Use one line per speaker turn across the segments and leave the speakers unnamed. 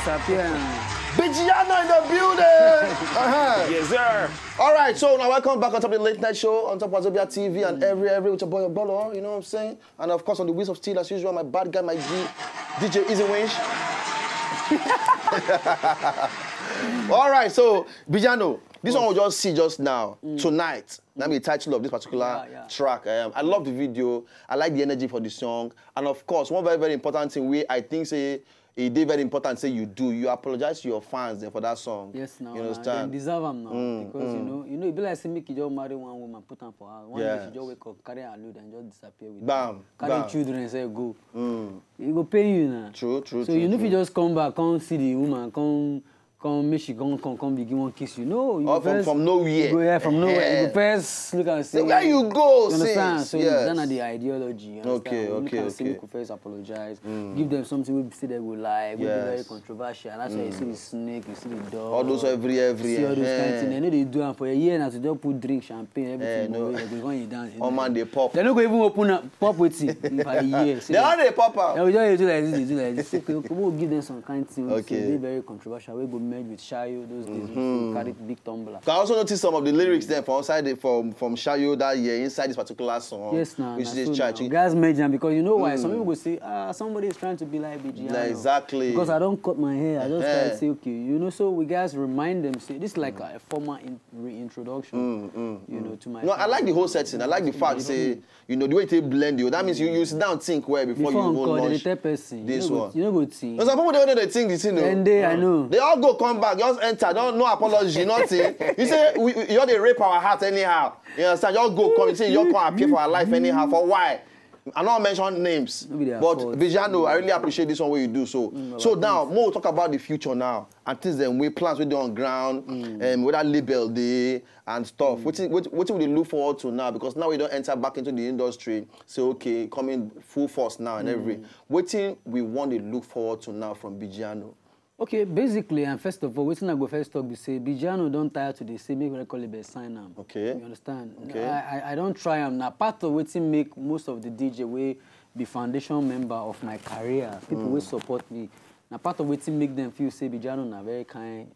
disappear.
Bigiano in the building!
Yes, sir.
All right, so now welcome back on top of the Late Night Show, on top of Wazobia TV and every with your boy Obolo, you know what I'm saying? And of course on the Wheels of Steel, as usual, my bad guy, my G, DJ Easy Winch. All right, so Bigiano, this one we'll just see just now, tonight. That be the title of this particular track. I love the video. I like the energy for the song. And of course, one very, very important thing I think say, it is very important say you do. You apologize to your fans for that song.
Yes, now.
You understand?
They deserve them now. Because, you know, it be like say make you just marry one woman, put her for her. One day she just wake up, carry her load and just disappear with
Bam.
Carry children and say go. It go pay you now.
True.
So you know if you just come back, come see the woman, come make she come begin one kiss you. No, you first,
from nowhere.
Go from nowhere. You go first look and say
where you go.
You understand? So
yes.
that's not the ideology. You understand?
Okay.
You first apologize. Give them something we say they will like. We be very controversial. And that's why you see the snake, you see the dog.
All those every.
See all those kind of things. They know they do them for a year now. So they put drink, champagne, everything. No. They go when you dance.
Oh man, they pop.
They don't go even open up pop with it for a year.
They are they pop out.
They just do like this. Okay, we'll give them some kind of thing. Okay. So they very controversial. We go merge with Shayo. Those days, carry big tumbler.
I also noticed some of the lyrics there from Shayo that year inside this particular song.
Yes, now.
Which is church.
Guys made them because you know why? Some people go say, somebody is trying to be like Bigiano.
Yeah, exactly.
Because I don't cut my hair. I just try to say, okay, you know. So we guys remind them, say this is like a formal reintroduction, you know, to my.
No, I like the whole setting. I like the fact, say, you know, the way they blend you. That means you sit down and think well before you go launch this one.
You know, good thing.
Some people they know they think this, you know.
And I know.
They all go come back, just enter. Don't no apology, nothing. You say you're the rape our heart anyhow. You understand? Y'all go come. You say you come appear for our life anyhow. For why? I don't mention names, but Bigiano, I really appreciate this one what you do. So now more talk about the future now and things then we plans we do on ground, with that label day and stuff. What will you look forward to now? Because now we don't enter back into the industry. So okay, coming full force now and every. What we want to look forward to now from Bigiano?
Okay, basically, and first of all, waiting I go first talk, we say, Bigiano don't tire to the say, make record label sign them.
Okay.
You understand?
Okay.
I don't try them. Now, part of waiting make most of the DJ way be foundation member of my career. People will support me. Now, part of waiting make them feel, say, Bigiano na very kind,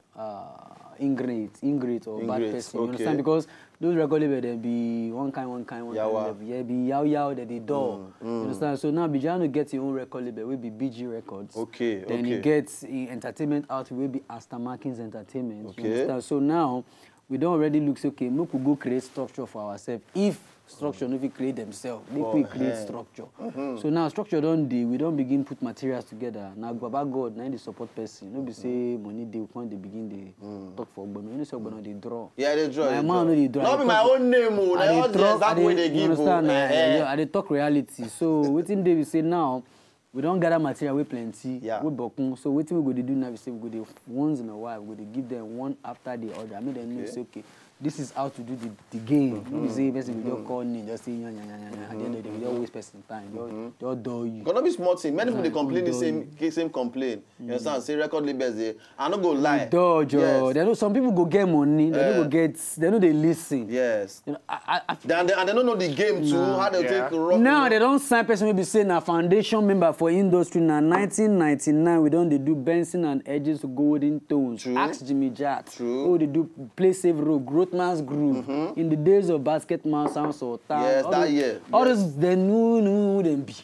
ingrate or bad person. You understand? Because those record labels, they be one kind level. Yeah, be yaw, they do. You understand? So now Bigiano gets his own record label, will be BG Records.
Okay.
Then he gets entertainment out, will be Aston Markins Entertainment. You understand? So now we don't already look, okay, we could go create structure for ourselves. If structure no fit create themselves, they could create structure. So now structure don't do, we don't begin put materials together. Now Baba God, now the support person. No be say money they when they begin they talk for Ogbono. You know say Ogbono they draw.
Yeah, they draw.
My man no they draw.
Not be my own name, that way they give.
You understand? I they talk reality. So waiting day we say now. We don't gather material, we plenty, we bokun. So what we go to do now, we say we go to once in a while, we go to give them one after the other. I mean, then you say, okay, this is how to do the game. You say, person we just call me, just say, at the end of the day, we just waste person time, just do you.
Gonna be smart thing. Many people they complain the same complaint. You understand? Say record labels there. I don't go lie.
They know some people go get money, they don't go get, they know they listen.
Yes.
You know,
and they don't know the game too. How they take rock.
Now they don't sign person will be saying a foundation member for industry now 1999 we don't they do Benson and Edges Golden Tones.
True.
Ask Jimmy Jatt.
True.
Oh they do Play Safe Road, Grootman's Groove. In the days of Basketman Sounds or
Yes, that year.
All those they knew them be.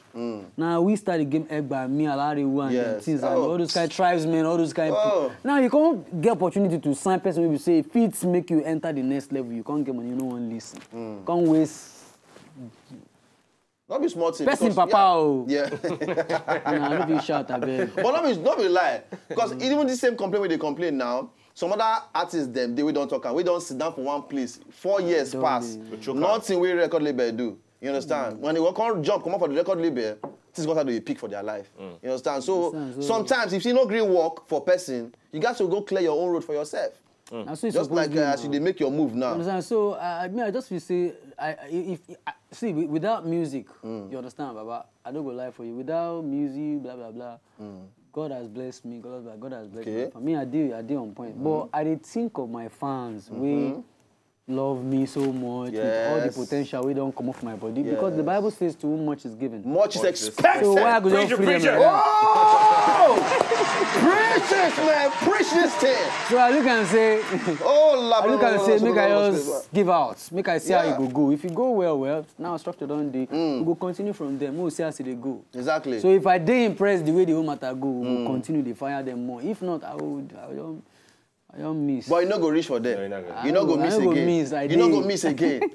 Now we start the game egg by me, Alariwu and things and all those kind of tribesmen, all those kind of people. Now you can't get opportunity to sign person will say if it make you enter the next level, you can't get money, you no one listen. Can't waste.
Not be smart thing.
Person papa
yeah.
Nah, don't be shout abeg.
But not be lie. Because even the same complaint when they complain now, some other artists them we don't talk and we don't sit down for one place. 4 years pass. Nothing we record label do. You understand? When they come up for the record label, this is going to be a peak for their life. You understand? So sometimes if you no green work for person, you got to go clear your own road for yourself. Just like as you make your move now.
You understand? So I just feel say see without music, you understand, Baba? I don't go lie for you. Without music, blah blah blah. God has blessed me. God has blessed me. For me, I did on point. But I did think of my fans. We love me so much with all the potential we don't come off my body because the Bible says to whom much is given.
Much is expected.
So why I go just free them like that?
Oh! Preach this, man. Preach this thing.
So as you can say, make I just give out. Make I see how it go. If it go well, now structure don't dey. We go continue from them. We'll see how they go.
Exactly.
So if I dey impressed the way the whole matter go, we'll continue to fire them more. If not, I don't miss.
But you not go reach for them. You not go miss again. You not go miss again.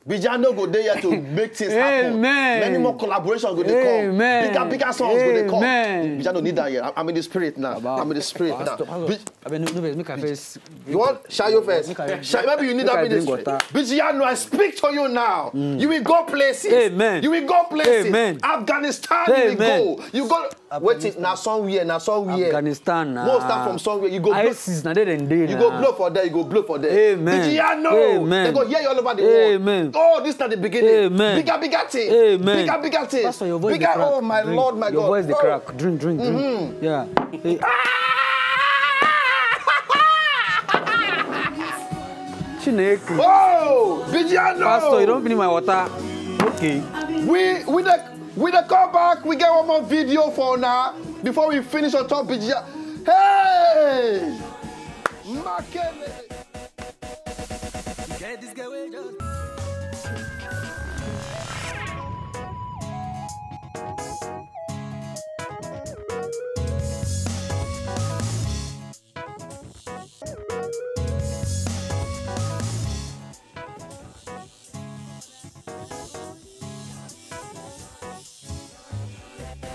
Bijano go there here to make things happen. Many more collaborations go they come. Bigger songs go they come. Bijano need that here. I'm in the spirit now. I'm in the spirit now.
Make a face.
You want Shayo first? Maybe you need that ministry. Bijano, I speak to you now. You will go places.
Amen.
You will go places.
Amen.
Afghanistan, you will go. You go. Wait it now somewhere.
Afghanistan now.
Most start from somewhere. You go.
ISIS now they
You go blow for there. You go blow for there.
Amen.
Bijano. They go hear you all over the world.
Amen.
Oh, this is not the beginning.
Amen.
Bigger thing.
Amen.
Bigger thing.
Pastor, your voice
bigger. Oh my
drink.
Lord, my God.
Your voice the crack. Drink. Yeah. Hey. Chineke.
Oh, Bijano.
Pastor, you don't finish my water. Okay.
We the come back. We get one more video for now before we finish on top Bijano. Hey, Makele. Get this guy way just.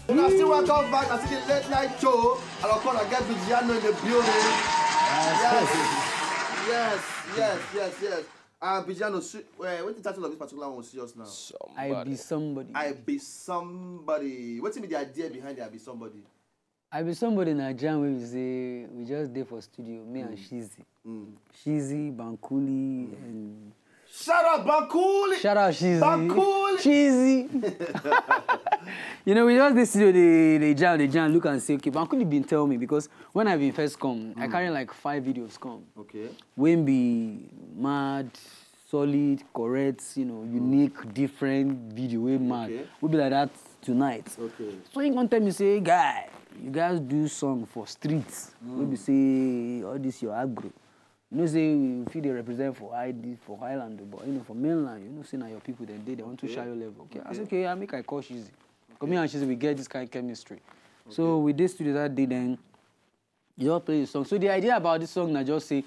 When I still welcome back, I see the late night show, and of course I get Bijano in the building. Yes. Bijano, what's the title of this particular one? See us now.
I be somebody.
I be somebody. What's the idea behind the I be somebody?
I be somebody in a jam where we say we just there for studio, me and Shizzy. Shizzy, Bankuli, and
shout out Bankuli!
Shout out Shizzy.
Bankuli!
Shizzy. You know, we just this studio, they jam, look and say, okay, Bankuli been tell me because when I been first come, I carry like 5 videos come.
Okay.
When be mad, solid, correct, you know, unique, different video, way mad. We'll be like that tonight.
Okay.
So you gonna tell me, say, guy, you guys do song for streets. We'll be say, all this your aggro. You know, say we feel they represent for ID, for Highland, but you know, for mainland, you know, say now your people then they want to share your level. Okay, I said, okay, I make I call Shizzy. Because me and Shizzy, we get this kind of chemistry. So with this studio that day, then you all play the song. So the idea about this song, I just say,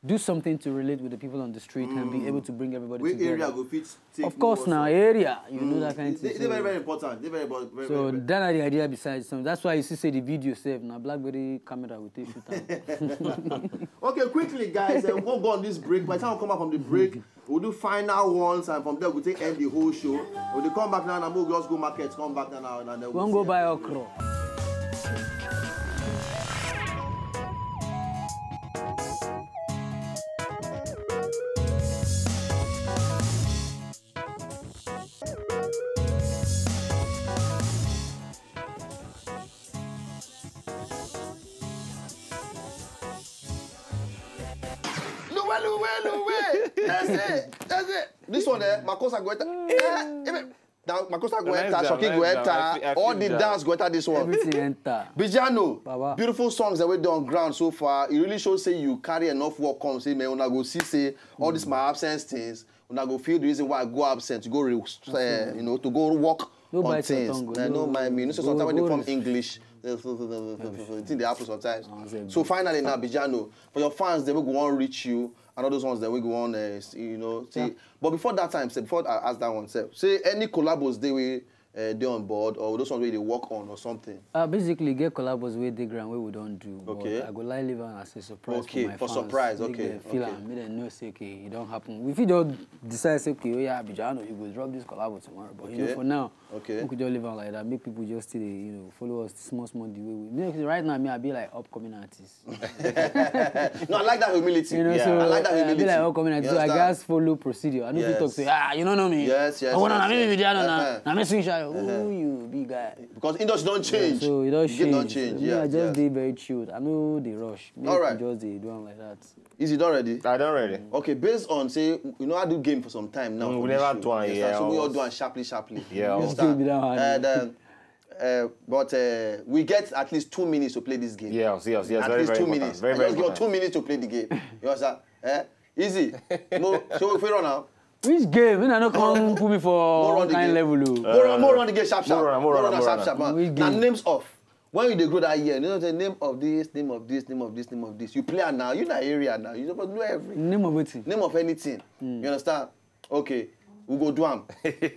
do something to relate with the people on the street and be able to bring everybody together.
Area go fit
of course, now area, you know that kind of thing.
They're very important. They're very important.
So that's the idea besides something. That's why you see say the video safe now. BlackBerry camera will take shoot.
Okay, quickly, guys. We'll go on this break. By the time we come back from the break, we'll do final ones, and from there we'll take end the whole show. We'll come back now and we'll just go markets. Come back now and then
we'll go buy okra.
That's it. This one there, Makosa Guetta. Now, Makosa Guetta, Shoki Guetta, all the dance Guetta this one.
Everything enter.
Bijano, beautiful songs that we do on ground so far. It really shows say you carry enough work come. Say, man, when I go see, say, all these my absence things, when I go feel the reason why I go absent, to go, you know, to go work on things. No mind me. You know, so sometimes when they form English, I think they happen sometimes. So finally now, Bijano, for your fans, they will go on reach you. And all those ones that we go on, you know. See, but before that time, before I ask that one, say any collabos they on board or those ones where they work on or something.
Basically, get collabos where they ground where we don't do.
Okay.
But I go live and as a surprise
for my fans.
Surprise. Okay. Feel and make them know say okay, it don't happen. If you don't decide say okay, oh yeah, Bijano, you will drop this collabo tomorrow. But you know, for now, we could just live on like that. Make people just still, you know, follow us small the way we. Right now, I be like upcoming artist.
No, I like that humility.
You know, so I like that humility. I be like upcoming artist. So I guys follow procedure. I know people talk say, you don't know me.
Yes.
Oh, no, maybe Bijano now. Me swing shy. Who you big guy?
Because industry don't change.
So it don't change.
Yeah,
I just did very chilled. I know they rush.
All right.
Just they do like that.
Is it done ready?
I done ready.
Okay, based on say, you know I do game for some time now.
We never do one,
So we all do one sharply.
Yeah.
but we get at least 2 minutes to play this game.
Yes.
At
very,
least
very
2 minutes.
Very, very
just give 2 minutes to play the game. You understand? Easy. So if we run now.
Which game? I don't come put me for kind level.
More run the game sharp.
More run.
Now names of. When you grow that year, you know the name of this, name of this, name of this, name of this. You play now. You know area now. You supposed to know everything.
Name of anything.
Name of anything. You understand? Okay. We go do them.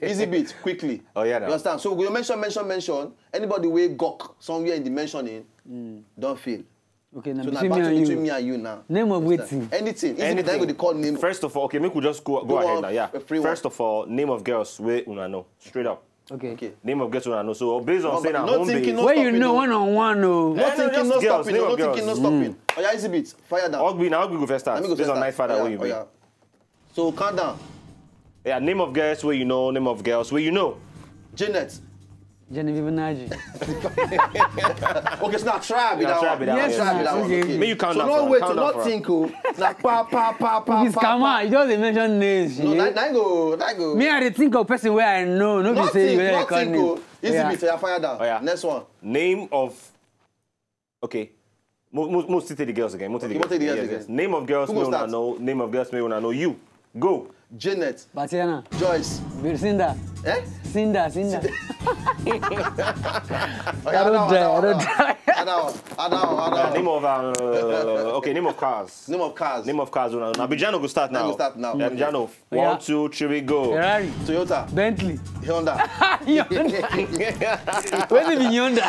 Easy bit, quickly.
Oh yeah.
You understand? So we mention. Anybody way gawk somewhere in the mentioning, don't fail.
Okay, now
so between me and you now.
Name of waiting.
Anything. Easy bit, they call name.
First of all, okay, make we just go ahead now. Yeah. First of all, name of girls where una know. Straight up.
Okay.
Name of girls una know. So based on saying home base.
Where you know one-on-one, no.
Not thinking, no stopping. No thinking, no stopping. Oh yeah, easy bit. Fire down.
Ogbi go first start. Based on night father where you be.
So calm down.
Yeah, name of girls where you know, name of girls where you know.
Janet.
Genevieve Naji.
Okay, so now try with that one.
Yes,
try with that one.
Okay. May you count down.
So not wait, not think. Like pa.
This camera, you just mention names.
No, that go.
Me, I think of person where I know. No, be say you
not think. Easy bit, so you fire down.
Oh, yeah.
Next one.
Name of. Okay. Most take the girls again. Yes. Name of girls may una know. Name of girls may una know. You go.
Janet.
Batiana.
Joyce.
Cinda. Cinda.
Name of okay, name of cars.
Name of cars.
Now Bijano go start now. Bijano. 1, 2, 3, go.
Ferrari.
Toyota.
Bentley.
Honda.
Where's the Honda?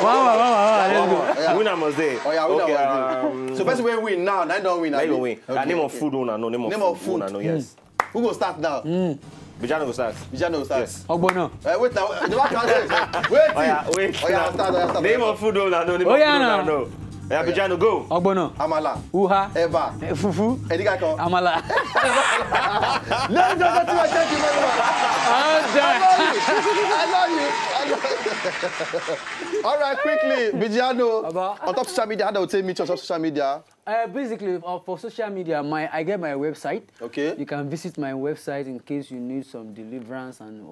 Wow.
Winner must day.
Oh yeah, winner must day. So person will win now. Now don't win.
Now you win. Name of food una know. Name of food una know. Yes.
Who go start now?
Bijano go start.
Yes.
Ogbono.
Wait now. The back count. Wait. Oh yeah, start.
Name of food una know. Name of food una know. Yeah, Bijano go.
Ogbono.
Amala.
Uha.
Eba.
Fufu.
Edikako.
Amala.
Let's go to my thank you very much. I love you. All right, quickly, Bijano. On top social media, how do you take me to social media?
Basically, for social media, I get my website.
Okay.
You can visit my website in case you need some deliverance and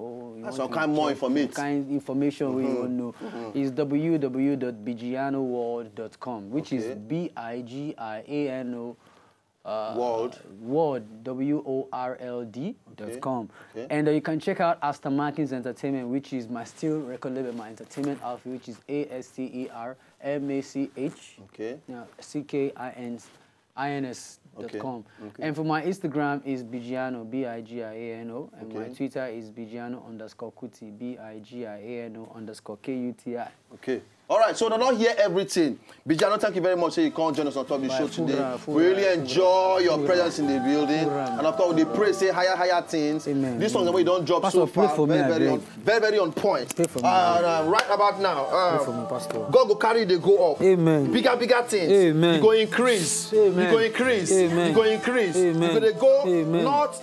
some kind more information.
Kind information we want to know. It's www.bigianoworld.com, which is BIGIANO.
World
WORLD.com. Okay. And you can check out Aston Martins Entertainment, which is my still record label, my entertainment outfit, which is ASTERMACH CKINS.com. And for my Instagram is Bigiano, BIGIANO, and my Twitter is Bigiano_Kuti, BIGIANO_KUTI.
Okay. All right, so don't hear everything. Bigiano, thank you very much. You can't join us on top of the show today. We really enjoy your presence in the building. And of course, we pray, say higher things.
Amen.
This song, we don't drop
Pastor,
so far. Very on point.
Pray for me.
Right about now.
Pray for me, Pastor.
God go carry, they go up.
Amen.
Bigger things.
Amen.
You go increase.
Amen.
You go increase.
Amen.
You go increase.
Amen.
You go
Amen.
north,